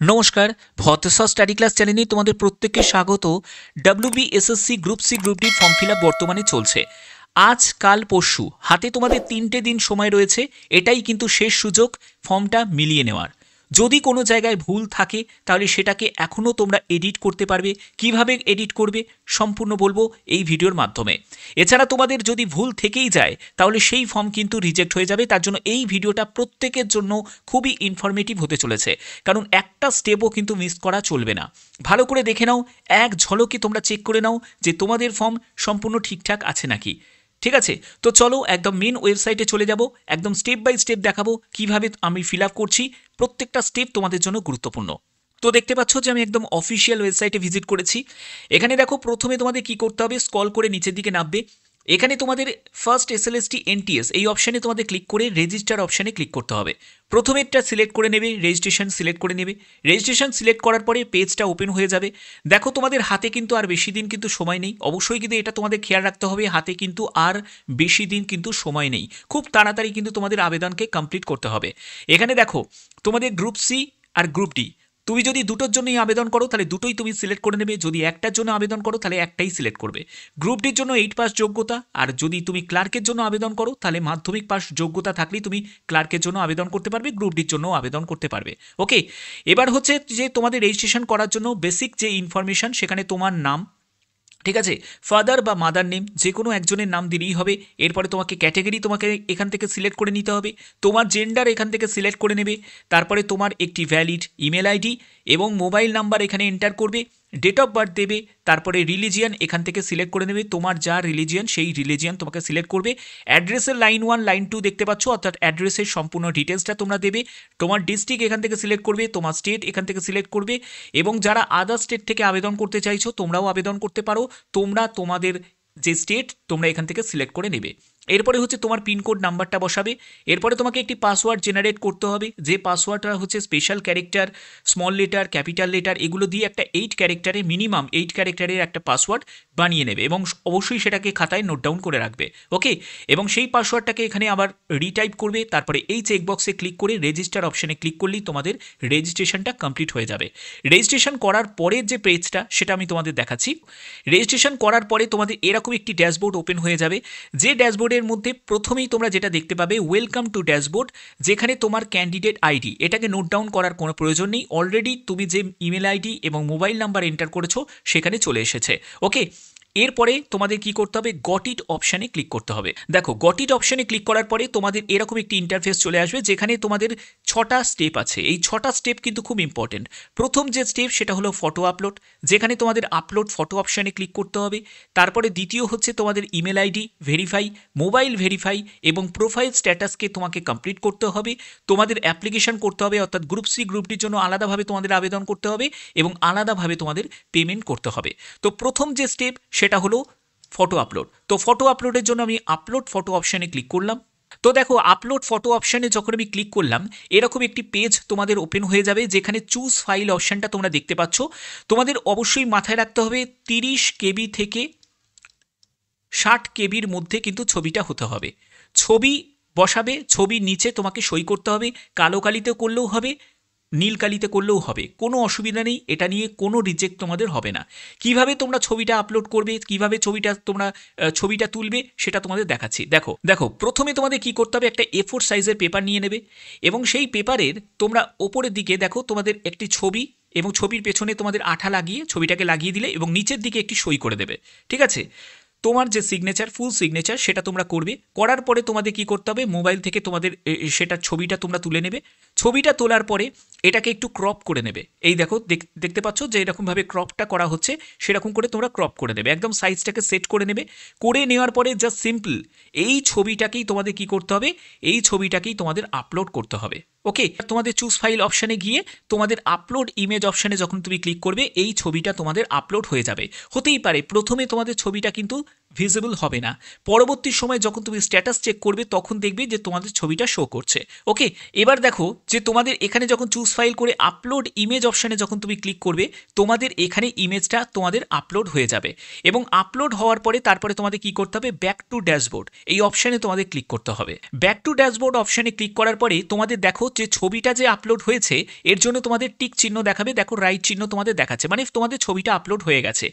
নমস্কার, ভতেশ্বর study class চ্যানেলে তোমাদের প্রত্যেককে স্বাগত। WBSSC group C group D form fill up বর্তমানে চলছে। আজ কাল পরশু হাতে তোমাদের 3টে দিন সময় রয়েছে। এটাই কিন্তু শেষ সুযোগ ফর্মটা মিলিয়ে নেওয়ার। যদি কোনো জায়গায় ভুল থাকে তাহলে সেটাকে এখনও তোমরা এডিট করতে পারবে। কিভাবে এডিট করবে সম্পূর্ণ বলবো এই ভিডিওর মাধ্যমে। এছাড়া তোমাদের যদি ভুল থেকেই যায় তাহলে সেই ফর্ম কিন্তু রিজেক্ট হয়ে যাবে। তার জন্য এই ভিডিওটা প্রত্যেকের জন্য খুবই ইনফরমেটিভ হতে চলেছে, কারণ একটা স্টেপও কিন্তু মিস করা চলবে না। ভালো করে দেখে নাও, এক ঝলকে তোমরা চেক করে নাও যে তোমাদের ফর্ম সম্পূর্ণ ঠিকঠাক আছে নাকি। ঠিক আছে, তো চলো একদম মেন ওয়েবসাইটে চলে যাব। একদম স্টেপ বাই স্টেপ দেখাবো কিভাবে আমি ফিল আপ করছি। প্রত্যেকটা স্টেপ তোমাদের জন্য গুরুত্বপূর্ণ। তো দেখতে পাচ্ছ যে আমি একদম অফিসিয়াল ওয়েবসাইটে ভিজিট করেছি। এখানে দেখো প্রথমে তোমাদের কি করতে হবে, স্ক্রল করে নিচের দিকে নামবে। এখানে তোমাদের ফার্স্ট SLST NTS এই অপশানে তোমাদের ক্লিক করে রেজিস্টার অপশানে ক্লিক করতে হবে। প্রথমেরটা সিলেক্ট করে নেবে, রেজিস্ট্রেশন সিলেক্ট করে নেবে। রেজিস্ট্রেশন সিলেক্ট করার পরে পেজটা ওপেন হয়ে যাবে। দেখো তোমাদের হাতে কিন্তু আর বেশি দিন কিন্তু সময় নেই। অবশ্যই কিন্তু এটা তোমাদের খেয়াল রাখতে হবে, হাতে কিন্তু আর বেশি দিন কিন্তু সময় নেই। খুব তাড়াতাড়ি কিন্তু তোমাদের আবেদনকে কমপ্লিট করতে হবে। এখানে দেখো তোমাদের গ্রুপ সি আর গ্রুপ ডি, তুমি যদি দুটোর জন্যই আবেদন করো তাহলে দুটোই তুমি সিলেক্ট করে নেবে। যদি একটার জন্য আবেদন করো তাহলে একটাই সিলেক্ট করবে। গ্রুপ ডির জন্য 8 পাস যোগ্যতা, আর যদি তুমি ক্লার্কের জন্য আবেদন করো তাহলে মাধ্যমিক পাস যোগ্যতা থাকলেই তুমি ক্লার্কের জন্য আবেদন করতে পারবে, গ্রুপ ডির জন্য আবেদন করতে পারবে। ওকে, এবার হচ্ছে যে তোমাদের রেজিস্ট্রেশন করার জন্য বেসিক যে ইনফরমেশন, সেখানে তোমার নাম, ঠিক আছে, ফাদার বা মাদার নেম যে কোনো একজনের নাম দিলেই হবে। এরপরে তোমাকে ক্যাটাগরি তোমাকে এখান থেকে সিলেক্ট করে নিতে হবে। তোমার জেন্ডার এখান থেকে সিলেক্ট করে নেবে। তারপরে তোমার একটি ভ্যালিড ইমেল আইডি এবং মোবাইল নাম্বার এখানে এন্টার করবে। ডেট অফ বার্থ দেবে। তারপরে রিলিজিয়ান এখান থেকে সিলেক্ট করে নেবে। তোমার যা রিলিজিয়ান সেই রিলিজিয়ান তোমাকে সিলেক্ট করবে। অ্যাড্রেসের লাইন 1 লাইন 2 দেখতে পাচ্ছ, অর্থাৎ অ্যাড্রেসের সম্পূর্ণ ডিটেলসটা তোমরা দেবে। তোমার ডিস্ট্রিক্ট এখান থেকে সিলেক্ট করবে, তোমার স্টেট এখান থেকে সিলেক্ট করবে। এবং যারা আদার স্টেট থেকে আবেদন করতে চাইছো তোমরাও আবেদন করতে পারো। তোমরা তোমাদের যে স্টেট তোমরা এখান থেকে সিলেক্ট করে নেবে। এরপরে হচ্ছে তোমার পিনকোড নাম্বারটা বসাবে। এরপরে তোমাকে একটি পাসওয়ার্ড জেনারেট করতে হবে, যে পাসওয়ার্ডটা হচ্ছে special character, small letter, capital letter এগুলো দিয়ে একটা 8 ক্যারেক্টারে, মিনিমাম 8 ক্যারেক্টারের একটা পাসওয়ার্ড বানিয়ে নেবে এবং অবশ্যই সেটাকে খাতায় নোট ডাউন করে রাখবে। ওকে, এবং সেই পাসওয়ার্ডটাকে এখানে আবার রিটাইপ করবে। তারপরে এই চেকবক্সে ক্লিক করে রেজিস্টার অপশানে ক্লিক করলেই তোমাদের রেজিস্ট্রেশনটা কমপ্লিট হয়ে যাবে। রেজিস্ট্রেশন করার পরের যে পেজটা সেটা আমি তোমাদের দেখাচ্ছি। রেজিস্ট্রেশন করার পরে তোমাদের এরকম একটি ড্যাশবোর্ড ওপেন হয়ে যাবে। যে ড্যাশবোর্ডের মধ্যে প্রথমেই তোমরা যেটা দেখতে পাবে, ওয়েলকাম টু ড্যাশবোর্ড, যেখানে তোমার ক্যান্ডিডেট আইডি, এটাকে নোট ডাউন করার কোনো প্রয়োজন নেই। অলরেডি তুমি যে ইমেল আইডি এবং মোবাইল নাম্বার এন্টার করেছো সেখানে চলে এসেছে। ওকে, এরপরে তোমাদের কি করতে হবে, গট ইট অপশানে ক্লিক করতে হবে। দেখো গট ইট অপশানে ক্লিক করার পরে তোমাদের এরকম একটি ইন্টারফেস চলে আসবে, যেখানে তোমাদের 6টা স্টেপ আছে। এই 6টা স্টেপ কিন্তু খুব ইম্পর্টেন্ট। প্রথম যে স্টেপ সেটা হলো ফটো আপলোড, যেখানে তোমাদের আপলোড ফটো অপশানে ক্লিক করতে হবে। তারপরে দ্বিতীয় হচ্ছে তোমাদের email ID verify, mobile verify এবং প্রোফাইল স্ট্যাটাসকে তোমাকে কমপ্লিট করতে হবে। তোমাদের অ্যাপ্লিকেশন করতে হবে, অর্থাৎ গ্রুপ সি গ্রুপ ডির জন্য আলাদাভাবে তোমাদের আবেদন করতে হবে এবং আলাদাভাবে তোমাদের পেমেন্ট করতে হবে। তো প্রথম যে স্টেপ সেটা হলো ফটো আপলোড। তো ফটো আপলোডের জন্য আমি আপলোড ফটো অপশানে ক্লিক করলাম। তো দেখো আপলোড ফটো অপশানে যখন আমি ক্লিক করলাম এরকম একটি পেজ তোমাদের ওপেন হয়ে যাবে, যেখানে চুজ ফাইল অপশানটা তোমরা দেখতে পাচ্ছ। তোমাদের অবশ্যই মাথায় রাখতে হবে 30 KB থেকে 60 KBর মধ্যে কিন্তু ছবিটা হতে হবে। ছবি বসাবে, ছবির নিচে তোমাকে সই করতে হবে। কালো কালিতে করলেও হবে, নীল কালিতে করলেও হবে, কোনো অসুবিধা নেই। এটা নিয়ে কোনো রিজেক্ট তোমাদের হবে না। কিভাবে তোমরা ছবিটা আপলোড করবে, কিভাবে তোমরা ছবিটা তুলবে সেটা তোমাদের দেখাচ্ছি। দেখো দেখো প্রথমে তোমাদের কি করতে হবে, একটা A4 সাইজের পেপার নিয়ে নেবে এবং সেই পেপারের তোমরা ওপরের দিকে দেখো তোমাদের একটি ছবি এবং ছবির পেছনে তোমাদের আঠা লাগিয়ে ছবিটাকে লাগিয়ে দিলে এবং নিচের দিকে একটি সই করে দেবে। ঠিক আছে, তোমার যে সিগনেচার, ফুল সিগনেচার সেটা তোমরা করবে। করার পরে তোমাদের কি করতে হবে, মোবাইল থেকে তোমাদের সেটা ছবিটা তোমরা তুলে নেবে। ছবিটা তোলার পরে এটাকে একটু ক্রপ করে নেবে। এই দেখো দেখতে পাচ্ছ যে এরকমভাবে ক্রপটা করা হচ্ছে, সেরকম করে তোমরা ক্রপ করে নেবে। একদম সাইজটাকে সেট করে নেবে। করে নেওয়ার পরে জাস্ট সিম্পল এই ছবিটাকেই তোমাদের কি করতে হবে, এই ছবিটাকেই তোমাদের আপলোড করতে হবে। ওকে, তোমাদের চুজ ফাইল অপশানে গিয়ে তোমাদের আপলোড ইমেজ অপশানে যখন তুমি ক্লিক করবে এই ছবিটা তোমাদের আপলোড হয়ে যাবে। হতেই পারে প্রথমে তোমাদের ছবিটা কিন্তু ভিজিবল হবে না, পরবর্তী সময় যখন তুমি স্ট্যাটাস চেক করবে তখন দেখবে যে তোমাদের ছবিটা শো করছে। ওকে, এবার দেখো যে তোমাদের এখানে যখন চুজ ফাইল করে আপলোড ইমেজ অপশানে যখন তুমি ক্লিক করবে, তোমাদের এখানে ইমেজটা তোমাদের আপলোড হয়ে যাবে এবং আপলোড হওয়ার পরে তারপরে তোমাদের কি করতে হবে, ব্যাক টু ড্যাশবোর্ড এই অপশানে তোমাদের ক্লিক করতে হবে। ব্যাক টু ড্যাশবোর্ড অপশানে ক্লিক করার পরে তোমাদের দেখো যে ছবিটা যে আপলোড হয়েছে এর জন্য তোমাদের টিক চিহ্ন দেখাবে, দেখো রাইট চিহ্ন তোমাদের দেখাচ্ছে, মানে তোমাদের ছবিটা আপলোড হয়ে গেছে।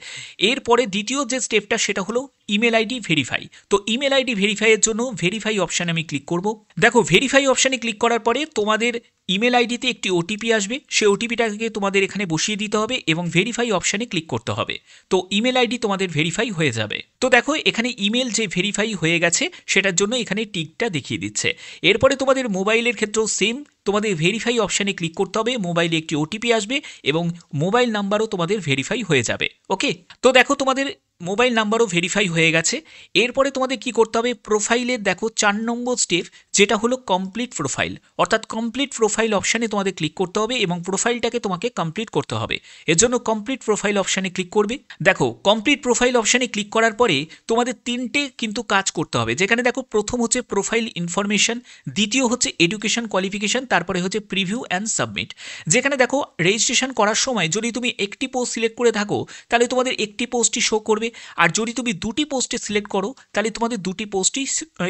এরপরে দ্বিতীয় যে স্টেপটা সেটা হলো ইমেল আইডি ভেরিফাই। তো ইমেল আইডি ভেরিফাইয়ের জন্য ভেরিফাই অপশানে আমি ক্লিক করব। দেখো ভেরিফাই অপশানে ক্লিক করার পরে তোমাদের ইমেল আইডিতে একটি ওটিপি আসবে, সেই ওটিপিটাকে তোমাদের এখানে বসিয়ে দিতে হবে এবং ভেরিফাই অপশানে ক্লিক করতে হবে। তো ইমেল আইডি তোমাদের ভেরিফাই হয়ে যাবে। তো দেখো এখানে ইমেল যে ভেরিফাই হয়ে গেছে সেটার জন্য এখানে টিকটা দেখিয়ে দিচ্ছে। এরপরে তোমাদের মোবাইলের ক্ষেত্রেও সেম, তোমাদের ভেরিফাই অপশানে ক্লিক করতে হবে, মোবাইলে একটি ওটিপি আসবে এবং মোবাইল নাম্বারও তোমাদের ভেরিফাই হয়ে যাবে। ওকে, তো দেখো তোমাদের মোবাইল নাম্বারও ভেরিফাই হয়ে গেছে। এরপরে তোমাদের কি করতে হবে, প্রোফাইলের দেখো 4 নম্বর স্টেপ যেটা হলো কমপ্লিট প্রোফাইল, অর্থাৎ কমপ্লিট প্রোফাইল অপশানে তোমাদের ক্লিক করতে হবে এবং প্রোফাইলটাকে তোমাকে কমপ্লিট করতে হবে। এর জন্য কমপ্লিট প্রোফাইল অপশানে ক্লিক করবে। দেখো কমপ্লিট প্রোফাইল অপশানে ক্লিক করার পরে তোমাদের 3টে কিন্তু কাজ করতে হবে, যেখানে দেখো প্রথম হচ্ছে প্রোফাইল ইনফরমেশন, দ্বিতীয় হচ্ছে এডুকেশন কোয়ালিফিকেশন, তারপরে হচ্ছে প্রিভিউ অ্যান্ড সাবমিট। যেখানে দেখো রেজিস্ট্রেশন করার সময় যদি তুমি একটি পোস্ট সিলেক্ট করে থাকো তাহলে তোমাদের একটি পোস্টই শো করবে, আর যদি তুমি দুটি পোস্টে সিলেক্ট করো তাহলে তোমাদের দুটি পোস্টই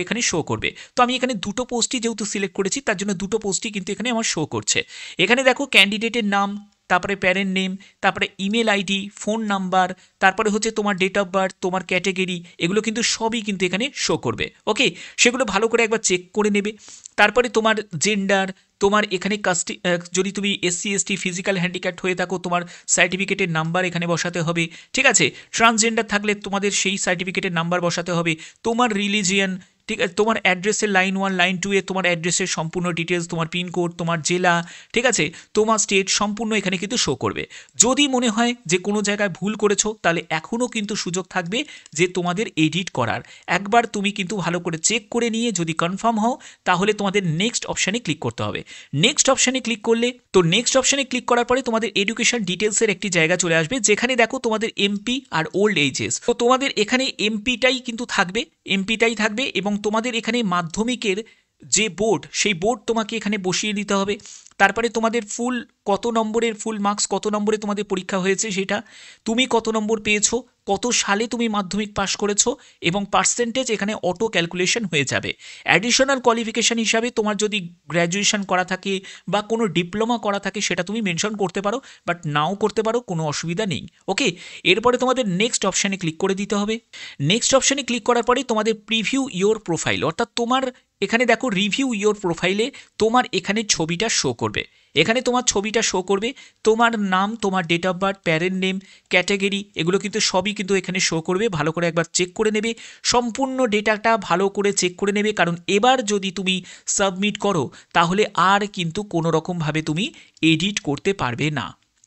এখানে শো করবে। তো আমি এখানে দুটো পোস্টই যেহেতু সিলেক্ট করেছি তার জন্য দুটো পোস্টই কিন্তু এখানে আমার শো করছে। এখানে দেখো ক্যান্ডিডেটের নাম, তারপরে প্যারেন্ট নেম, তারপরে ইমেল আইডি, ফোন নাম্বার, তারপরে হচ্ছে তোমার ডেট অফ বার্থ, তোমার ক্যাটেগরি, এগুলো কিন্তু সবই কিন্তু এখানে শো করবে। ওকে, সেগুলো ভালো করে একবার চেক করে নেবে। তারপরে তোমার জেন্ডার, তোমার এখানে যদি তুমি SC ST ফিজিক্যাল হ্যান্ডিক্যাপ্ট হয়ে থাকো তোমার সার্টিফিকেটের নাম্বার এখানে বসাতে হবে, ঠিক আছে। ট্রান্সজেন্ডার থাকলে তোমাদের সেই সার্টিফিকেটের নাম্বার বসাতে হবে। তোমার রিলিজিয়ান, ঠিক আছে, তোমার অ্যাড্রেসের লাইন 1 লাইন 2 এ তোমার অ্যাড্রেসের সম্পূর্ণ ডিটেলস, তোমার পিনকোড, তোমার জেলা, ঠিক আছে, তোমার স্টেট সম্পূর্ণ এখানে কিন্তু শো করবে। যদি মনে হয় যে কোনো জায়গায় ভুল করেছো তাহলে এখনও কিন্তু সুযোগ থাকবে যে তোমাদের এডিট করার। একবার তুমি কিন্তু ভালো করে চেক করে নিয়ে যদি কনফার্ম হও তাহলে তোমাদের নেক্সট অপশানে ক্লিক করতে হবে। নেক্সট অপশানে ক্লিক করলে তো নেক্সট অপশানে ক্লিক করার পরে তোমাদের এডুকেশন ডিটেলসের একটি জায়গা চলে আসবে, যেখানে দেখো তোমাদের এমপি আর ওল্ড এজেস। তো তোমাদের এখানে এমপিটাই কিন্তু থাকবে, এমপিটাই থাকবে এবং তোমাদের এখানে মাধ্যমিকের যে বোর্ড সেই বোর্ড তোমাকে এখানে বসিয়ে দিতে হবে। তারপরে তোমাদের ফুল কত নম্বরের ফুল মার্কস, কত নম্বরে তোমাদের পরীক্ষা হয়েছে সেটা, তুমি কত নম্বর পেয়েছো, কত সালে তুমি মাধ্যমিক পাস করেছো এবং পার্সেন্টেজ এখানে অটো ক্যালকুলেশন হয়ে যাবে। অ্যাডিশনাল কোয়ালিফিকেশান হিসাবে তোমার যদি গ্র্যাজুয়েশন করা থাকে বা কোনো ডিপ্লোমা করা থাকে সেটা তুমি মেনশন করতে পারো, বাট নাও করতে পারো, কোনো অসুবিধা নেই। ওকে, এরপরে তোমাদের নেক্সট অপশানে ক্লিক করে দিতে হবে। নেক্সট অপশানে ক্লিক করার পরে তোমাদের প্রিভিউ ইয়োর প্রোফাইল, অর্থাৎ তোমার এখানে দেখো রিভিউ ইয়োর প্রোফাইলে তোমার এখানে ছবিটা শো করবে। এখানে তোমার ছবিটা শো করবে, তোমার নাম, তোমার date of birth, parent name, category, এগুলো কিন্তু সবই কিন্তু এখানে শো করবে। ভালো করে একবার চেক করে নেবে, সম্পূর্ণ ডেটাটা ভালো করে চেক করে নেবে, কারণ এবার যদি তুমি সাবমিট করো তাহলে আর কিন্তু কোনো রকমভাবে তুমি এডিট করতে পারবে না।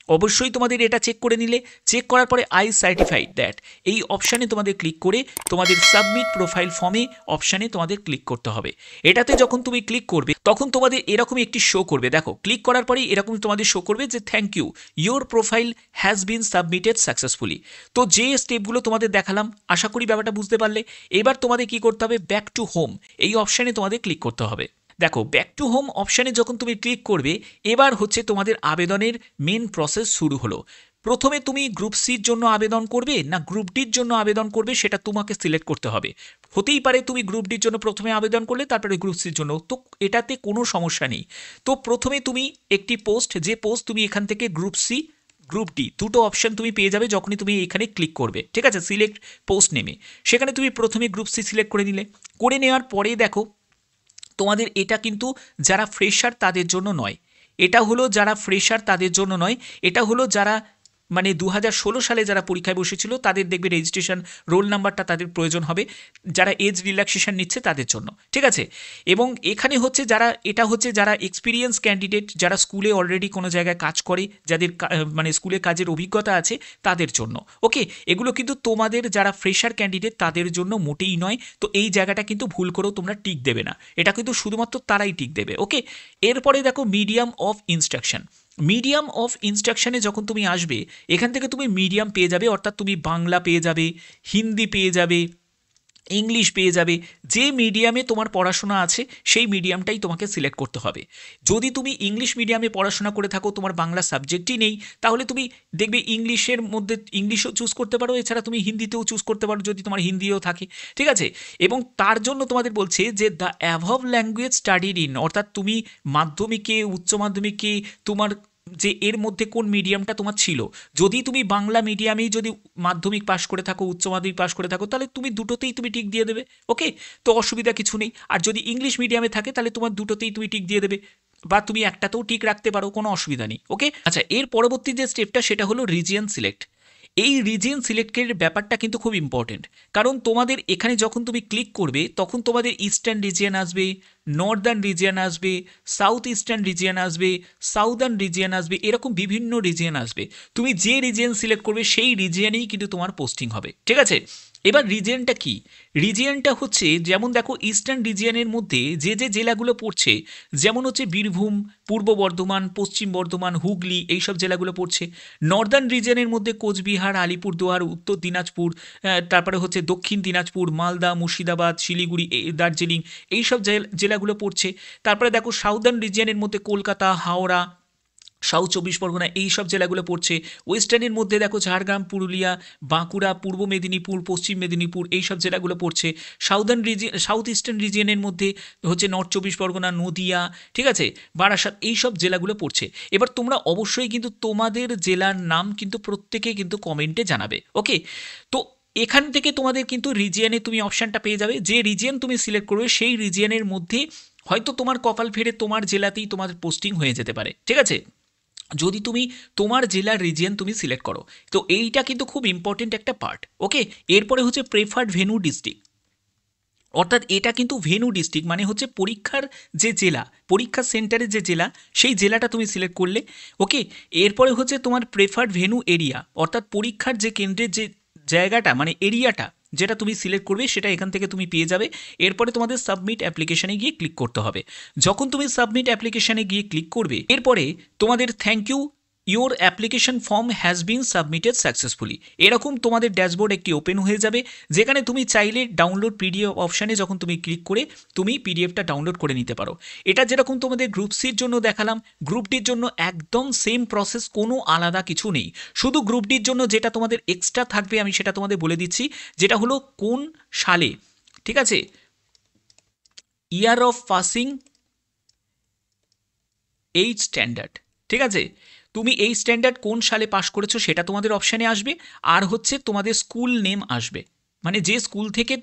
অবশ্যই তোমাদের এটা চেক করে নিলে, চেক করার পরে আই সার্টিফাইড দ্যাট এই অপশানে তোমাদের ক্লিক করে তোমাদের সাবমিট প্রোফাইল ফর্মে অপশানে তোমাদের ক্লিক করতে হবে। এটাতে যখন তুমি ক্লিক করবে তখন তোমাদের এরকম একটি শো করবে। দেখো ক্লিক করার পরেই এরকম তোমাদের শো করবে যে thank you, your profile has been submitted successfully. তো যে স্টেপগুলো তোমাদের দেখালাম আশা করি ব্যাপারটা বুঝতে পারলে। এবার তোমাদের কি করতে হবে, ব্যাক টু হোম এই অপশানে তোমাদের ক্লিক করতে হবে। দেখো ব্যাক টু হোম অপশানে যখন তুমি ক্লিক করবে এবার হচ্ছে তোমাদের আবেদনের মেন প্রসেস শুরু হলো। প্রথমে তুমি গ্রুপ সির জন্য আবেদন করবে না গ্রুপ ডির জন্য আবেদন করবে সেটা তোমাকে সিলেক্ট করতে হবে। হতেই পারে তুমি গ্রুপ ডির জন্য প্রথমে আবেদন করলে তারপরে গ্রুপ সির জন্য, তো এটাতে কোনো সমস্যা নেই। তো প্রথমে তুমি একটি পোস্ট, যে পোস্ট তুমি এখান থেকে গ্রুপ সি গ্রুপ ডি দুটো অপশান তুমি পেয়ে যাবে যখনই তুমি এখানে ক্লিক করবে, ঠিক আছে, সিলেক্ট পোস্ট নেমে। সেখানে তুমি প্রথমে গ্রুপ সি সিলেক্ট করে নিলে, করে নেওয়ার পরে দেখো তোমাদের এটা কিন্তু যারা ফ্রেশার তাদের জন্য নয়, এটা হলো যারা ফ্রেশার তাদের জন্য নয়, এটা হলো যারা মানে 2016 সালে যারা পরীক্ষায় বসেছিল তাদের দেখবে রেজিস্ট্রেশন রোল নাম্বারটা তাদের প্রয়োজন হবে, যারা এজ রিল্যাক্সেশন নিচ্ছে তাদের জন্য, ঠিক আছে। এবং এখানে হচ্ছে যারা, এটা হচ্ছে যারা এক্সপিরিয়েন্স ক্যান্ডিডেট, যারা স্কুলে অলরেডি কোনো জায়গায় কাজ করে, যাদের মানে স্কুলে কাজের অভিজ্ঞতা আছে তাদের জন্য। ওকে, এগুলো কিন্তু তোমাদের যারা ফ্রেশার ক্যান্ডিডেট তাদের জন্য মোটেই নয়। তো এই জায়গাটা কিন্তু ভুল করেও তোমরা টিক দেবে না, এটা কিন্তু শুধুমাত্র তারাই টিক দেবে। ওকে, এরপরে দেখো medium of instruction. Medium of ইনস্ট্রাকশনে যখন তুমি আসবে এখান থেকে তুমি মিডিয়াম পেয়ে যাবে, অর্থাৎ তুমি বাংলা পেয়ে যাবে, হিন্দি পেয়ে যাবে, ইংলিশ পেয়ে যাবে। যে মিডিয়ামে তোমার পড়াশোনা আছে সেই মিডিয়ামটাই তোমাকে সিলেক্ট করতে হবে। যদি তুমি ইংলিশ মিডিয়ামে পড়াশোনা করে থাকো, তোমার বাংলা সাবজেক্টই নেই, তাহলে তুমি দেখবে ইংলিশের মধ্যে ইংলিশও চুজ করতে পারো, এছাড়া তুমি হিন্দিতেও চুজ করতে পারো যদি তোমার হিন্দিও থাকে, ঠিক আছে। এবং তার জন্য তোমাদের বলছে যে দ্য অ্যাভভ ল্যাঙ্গুয়েজ স্টাডিড ইন, অর্থাৎ তুমি মাধ্যমিকে, উচ্চ মাধ্যমিকে তোমার যে এর মধ্যে কোন মিডিয়ামটা তোমার ছিল। যদি তুমি বাংলা মিডিয়ামেই যদি মাধ্যমিক পাশ করে থাকো, উচ্চ মাধ্যমিক পাশ করে থাকো, তাহলে তুমি দুটোতেই তুমি টিক দিয়ে দেবে, ওকে, তো অসুবিধা কিছু নেই। আর যদি ইংলিশ মিডিয়ামে থাকে তাহলে তোমার দুটোতেই তুমি টিক দিয়ে দেবে, বা তুমি একটাতেও টিক রাখতে পারো, কোনো অসুবিধা নেই, ওকে। আচ্ছা, এর পরবর্তী যে স্টেপটা সেটা হলো রিজিয়ন সিলেক্ট। এই রিজিয়ন সিলেক্টের ব্যাপারটা কিন্তু খুব ইম্পর্টেন্ট, কারণ তোমাদের এখানে যখন তুমি ক্লিক করবে তখন তোমাদের ইস্টার্ন রিজিয়ন আসবে, নর্দার্ন রিজিয়ন আসবে, সাউথ ইস্টার্ন রিজিয়ন আসবে, সাউদার্ন রিজিয়ন আসবে, এরকম বিভিন্ন রিজিয়ন আসবে। তুমি যে রিজিয়ন সিলেক্ট করবে সেই রিজিয়নেই কিন্তু তোমার পোস্টিং হবে, ঠিক আছে। এবার রিজিয়নটা কি? রিজিয়নটা হচ্ছে, যেমন দেখো ইস্টার্ন রিজিয়নের মধ্যে যে যে জেলাগুলো পড়ছে, যেমন হচ্ছে বীরভূম, পূর্ব বর্ধমান, পশ্চিম বর্ধমান, হুগলি, এইসব জেলাগুলো পড়ছে। নর্দার্ন রিজিয়নের মধ্যে কোচবিহার, আলিপুরদুয়ার, উত্তর দিনাজপুর, তারপরে হচ্ছে দক্ষিণ দিনাজপুর, মালদা, মুর্শিদাবাদ, শিলিগুড়ি, দার্জিলিং, এইসব জেলাগুলো পড়ছে। তারপরে দেখো সাউদার্ন রিজিয়নের মধ্যে কলকাতা, হাওড়া, সাউথ চব্বিশ পরগনা, এই সব জেলাগুলো পড়ছে। ওয়েস্টার্নের মধ্যে দেখো ঝাড়গ্রাম, পুরুলিয়া, বাঁকুড়া, পূর্ব মেদিনীপুর, পশ্চিম মেদিনীপুর, এই সব জেলাগুলো পড়ছে। সাউথ ইস্টার্ন রিজিয়নের মধ্যে হচ্ছে নর্থ চব্বিশ পরগনা, নদিয়া, ঠিক আছে, বারাসাত, এই সব জেলাগুলো পড়ছে। এবার তোমরা অবশ্যই কিন্তু তোমাদের জেলার নাম কিন্তু প্রত্যেকে কিন্তু কমেন্টে জানাবে, ওকে। তো এখান থেকে তোমাদের কিন্তু রিজিয়নে তুমি অপশানটা পেয়ে যাবে। যে রিজিয়ন তুমি সিলেক্ট করবে সেই রিজিয়নের মধ্যে হয়তো তোমার কপাল ফেরে তোমার জেলাতেই তোমাদের পোস্টিং হয়ে যেতে পারে, ঠিক আছে, যদি তুমি তোমার জেলার রিজিয়ন তুমি সিলেক্ট করো। তো এইটা কিন্তু খুব ইম্পর্টেন্ট একটা পার্ট, ওকে। এরপরে হচ্ছে প্রেফার্ড ভেন্যু ডিস্ট্রিক্ট, অর্থাৎ এটা কিন্তু ভেন্যু ডিস্ট্রিক্ট মানে হচ্ছে পরীক্ষার যে জেলা, পরীক্ষা সেন্টারের যে জেলা, সেই জেলাটা তুমি সিলেক্ট করলে, ওকে। এরপরে হচ্ছে তোমার প্রেফার্ড ভেন্যু এরিয়া, অর্থাৎ পরীক্ষার যে কেন্দ্রের যে জায়গাটা মানে এরিয়াটা যেটা তুমি সিলেক্ট করবে সেটা এখান থেকে তুমি পেয়ে যাবে। এরপরে তোমাদের সাবমিট অ্যাপ্লিকেশানে গিয়ে ক্লিক করতে হবে। যখন তুমি সাবমিট অ্যাপ্লিকেশানে গিয়ে ক্লিক করবে, এরপরে তোমাদের thank you your application form has been submitted successfully, এরকম তোমাদের ড্যাশবোর্ড একটি ওপেন হয়ে যাবে, যেখানে তুমি চাইলে ডাউনলোড পিডিএফ অপশানে যখন তুমি ক্লিক করে তুমি পিডিএফটা ডাউনলোড করে নিতে পারো। এটা যেরকম তোমাদের গ্রুপ সির জন্য দেখালাম, গ্রুপ ডির জন্য একদম সেম প্রসেস, কোনো আলাদা কিছু নেই। শুধু গ্রুপ ডির জন্য যেটা তোমাদের এক্সট্রা থাকবে আমি সেটা তোমাদের বলে দিচ্ছি, যেটা হলো কোন সালে, ঠিক আছে, ইয়ার অফ পাসিং 8 স্ট্যান্ডার্ড, ঠিক আছে, তুমি এই স্ট্যান্ডার্ড কোন সালে পাশ করেছো সেটা তোমাদের অপশানে আসবে। আর হচ্ছে তোমাদের স্কুল নেম আসবে, মানে যে স্কুল থেকে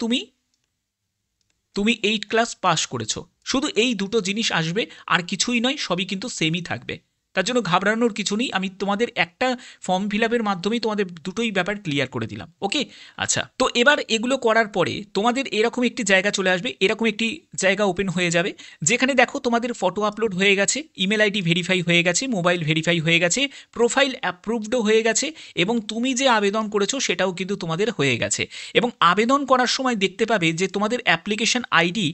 তুমি 8 ক্লাস পাস করেছো, শুধু এই দুটো জিনিস আসবে, আর কিছুই নয়, সবই কিন্তু সেমই থাকবে। তার জন্য ঘাবড়ানোর কিছু নেই, আমি তোমাদের একটা ফর্ম ফিল আপের মাধ্যমেই তোমাদের দুটোই ব্যাপার ক্লিয়ার করে দিলাম, ওকে। আচ্ছা, তো এবার এগুলো করার পরে তোমাদের এরকম একটি জায়গা চলে আসবে, এরকম একটি জায়গা ওপেন হয়ে যাবে, যেখানে দেখো তোমাদের ফটো আপলোড হয়ে গেছে, ইমেল আইডি ভেরিফাই হয়ে গেছে, মোবাইল ভেরিফাই হয়ে গেছে, প্রোফাইল অ্যাপ্রুভডও হয়ে গেছে, এবং তুমি যে আবেদন করেছো সেটাও কিন্তু তোমাদের হয়ে গেছে। এবং আবেদন করার সময় দেখতে পাবে যে তোমাদের অ্যাপ্লিকেশন আইডি,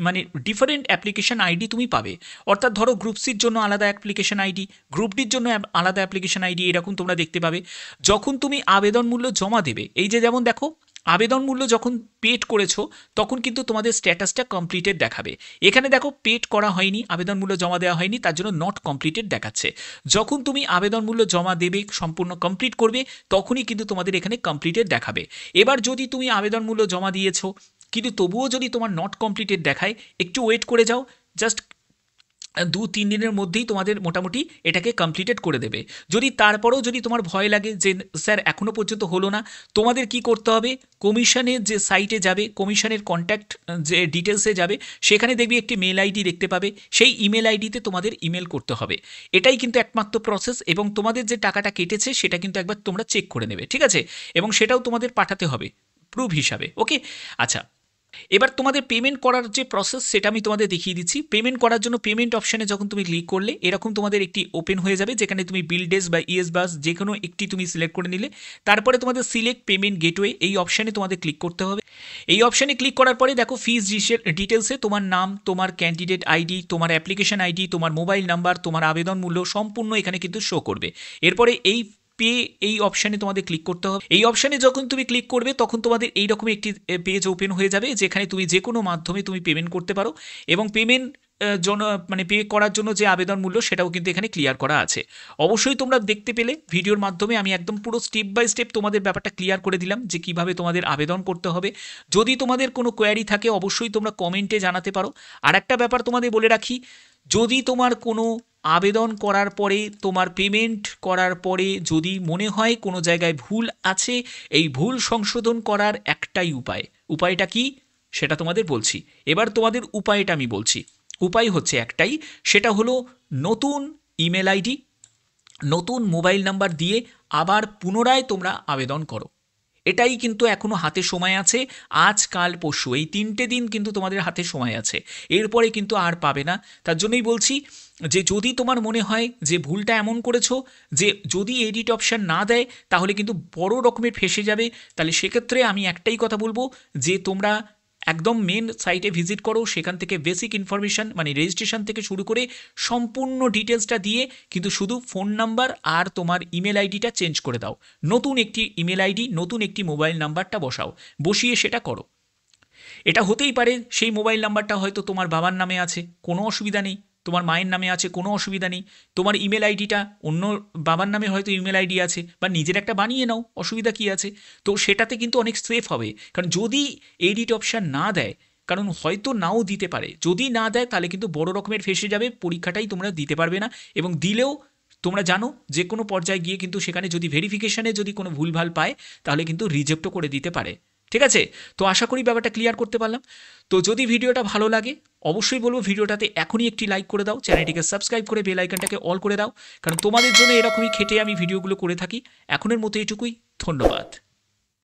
মানে ডিফারেন্ট অ্যাপ্লিকেশন আইডি তুমি পাবে, অর্থাৎ ধরো গ্রুপ সির জন্য আলাদা অ্যাপ্লিকেশন আইডি, গ্রুপ ডির জন্য আলাদা অ্যাপ্লিকেশন আইডি, এরকম তোমরা দেখতে পাবে। যখন তুমি আবেদন মূল্য জমা দেবে, এই যে যেমন দেখো আবেদন মূল্য যখন পেড করেছো তখন কিন্তু তোমাদের স্ট্যাটাসটা কমপ্লিটেড দেখাবে। এখানে দেখো পেড করা হয়নি, আবেদন মূল্য জমা দেওয়া হয়নি, তার জন্য নট কমপ্লিটেড দেখাচ্ছে। যখন তুমি আবেদন মূল্য জমা দেবে, সম্পূর্ণ কমপ্লিট করবে, তখনই কিন্তু তোমাদের এখানে কমপ্লিটেড দেখাবে। এবার যদি তুমি আবেদন মূল্য জমা দিয়েছো কিন্তু তবুও যদি তোমার নট কমপ্লিটেড দেখায়, একটু ওয়েট করে যাও, জাস্ট 2-3 দিনের মধ্যেই তোমাদের মোটামুটি এটাকে কমপ্লিটেড করে দেবে। যদি তারপরেও যদি তোমার ভয় লাগে যে স্যার এখনও পর্যন্ত হলো না, তোমাদের কি করতে হবে, কমিশনের যে সাইটে যাবে, কমিশনের কন্ট্যাক্ট যে ডিটেলসে যাবে, সেখানে দেখবি একটি মেল আইডি দেখতে পাবে, সেই ইমেল আইডিতে তোমাদের ইমেল করতে হবে। এটাই কিন্তু একমাত্র প্রসেস, এবং তোমাদের যে টাকাটা কেটেছে সেটা কিন্তু একবার তোমরা চেক করে নেবে, ঠিক আছে, এবং সেটাও তোমাদের পাঠাতে হবে প্রুফ হিসাবে, ওকে। আচ্ছা, এবার তোমাদের পেমেন্ট করার যে প্রসেস সেটা আমি তোমাদের দেখিয়ে দিচ্ছি। পেমেন্ট করার জন্য পেমেন্ট অপশানে যখন তুমি ক্লিক করলে এরকম তোমাদের একটি ওপেন হয়ে যাবে, যেখানে তুমি বিলডেস বা ইএস বাস যে কোনো একটি তুমি সিলেক্ট করে নিলে, তারপরে তোমাদের সিলেক্ট পেমেন্ট গেটওয়ে এই অপশানে তোমাদের ক্লিক করতে হবে। এই অপশানে ক্লিক করার পরে দেখো ফিজ ডিটেলসে তোমার নাম, তোমার ক্যান্ডিডেট আইডি, তোমার অ্যাপ্লিকেশন আইডি, তোমার মোবাইল নাম্বার, তোমার আবেদন মূল্য সম্পূর্ণ এখানে কিন্তু শো করবে। এরপরে এই পে এই অপশানে তোমাদের ক্লিক করতে হবে। এই অপশানে যখন তুমি ক্লিক করবে তখন তোমাদের এইরকম একটি পেজ ওপেন হয়ে যাবে, যেখানে তুমি যে কোনো মাধ্যমে তুমি পেমেন্ট করতে পারো এবং পেমেন্ট পে করার জন্য যে আবেদন মূল্য সেটাও কিন্তু এখানে ক্লিয়ার করা আছে। অবশ্যই তোমরা দেখতে পেলে ভিডিওর মাধ্যমে আমি একদম পুরো স্টেপ বাই স্টেপ তোমাদের ব্যাপারটা ক্লিয়ার করে দিলাম যে কিভাবে তোমাদের আবেদন করতে হবে। যদি তোমাদের কোনো কোয়ারি থাকে অবশ্যই তোমরা কমেন্টে জানাতে পারো। আর একটা ব্যাপার তোমাদের বলে রাখি, যদি তোমার কোনো আবেদন করার পরে, তোমার পেমেন্ট করার পরে যদি মনে হয় কোনো জায়গায় ভুল আছে, এই ভুল সংশোধন করার একটাই উপায়টা কি সেটা তোমাদের বলছি। এবার তোমাদের উপায়টা আমি বলছি। উপায় হচ্ছে একটাই, সেটা হলো নতুন ইমেল আইডি, নতুন মোবাইল নাম্বার দিয়ে আবার পুনরায় তোমরা আবেদন করো। এটাই কিন্তু এখনও হাতে সময় আছে, আজ কাল পরশু এই 3টে দিন কিন্তু তোমাদের হাতে সময় আছে, এরপরে কিন্তু আর পাবে না। তার জন্যই বলছি যে যদি তোমার মনে হয় যে ভুলটা এমন করেছো যে যদি এডিট অপশান না দেয় তাহলে কিন্তু বড় রকমের ফেসে যাবে, তাহলে সেক্ষেত্রে আমি একটাই কথা বলবো যে তোমরা একদম মেন সাইটে ভিজিট করো, সেখান থেকে বেসিক ইনফরমেশান মানে রেজিস্ট্রেশন থেকে শুরু করে সম্পূর্ণ ডিটেলসটা দিয়ে কিন্তু শুধু ফোন নাম্বার আর তোমার ইমেল আইডিটা চেঞ্জ করে দাও, নতুন একটি ইমেল আইডি নতুন একটি মোবাইল নাম্বারটা বসিয়ে সেটা করো। এটা হতেই পারে সেই মোবাইল নাম্বারটা হয়তো তোমার বাবার নামে আছে, কোনো অসুবিধা নেই, তোমার মায়ের নামে আছে, কোনো অসুবিধা নেই, তোমার ইমেল আইডিটা অন্য বাবার নামে হয়তো ইমেল আইডি আছে, বা নিজের একটা বানিয়ে নাও, অসুবিধা কী আছে। তো সেটাতে কিন্তু অনেক সেফ হবে, কারণ যদি এডিট অপশান না দেয়, কারণ হয়তো নাও দিতে পারে, যদি না দেয় তাহলে কিন্তু বড় রকমের ফেসে যাবে, পরীক্ষাটাই তোমরা দিতে পারবে না, এবং দিলেও তোমরা জানো যে কোনো পর্যায়ে গিয়ে কিন্তু সেখানে যদি ভেরিফিকেশানে যদি কোনো ভুলভাল পায় তাহলে কিন্তু রিজেক্টও করে দিতে পারে। ঠিক আছে, তো আশা করি ব্যাপারটা ক্লিয়ার করতে পারলাম। তো যদি ভিডিওটা ভালো লাগে অবশ্যই বলবো ভিডিওটাতে এখনই একটি লাইক করে দাও, চ্যানেলটিকে সাবস্ক্রাইব করে বেল আইকনটাকে অল করে দাও, কারণ তোমাদের জন্য এরকমই খেটে আমি ভিডিওগুলো করে থাকি। এখনের মতো এটুকুই, ধন্যবাদ।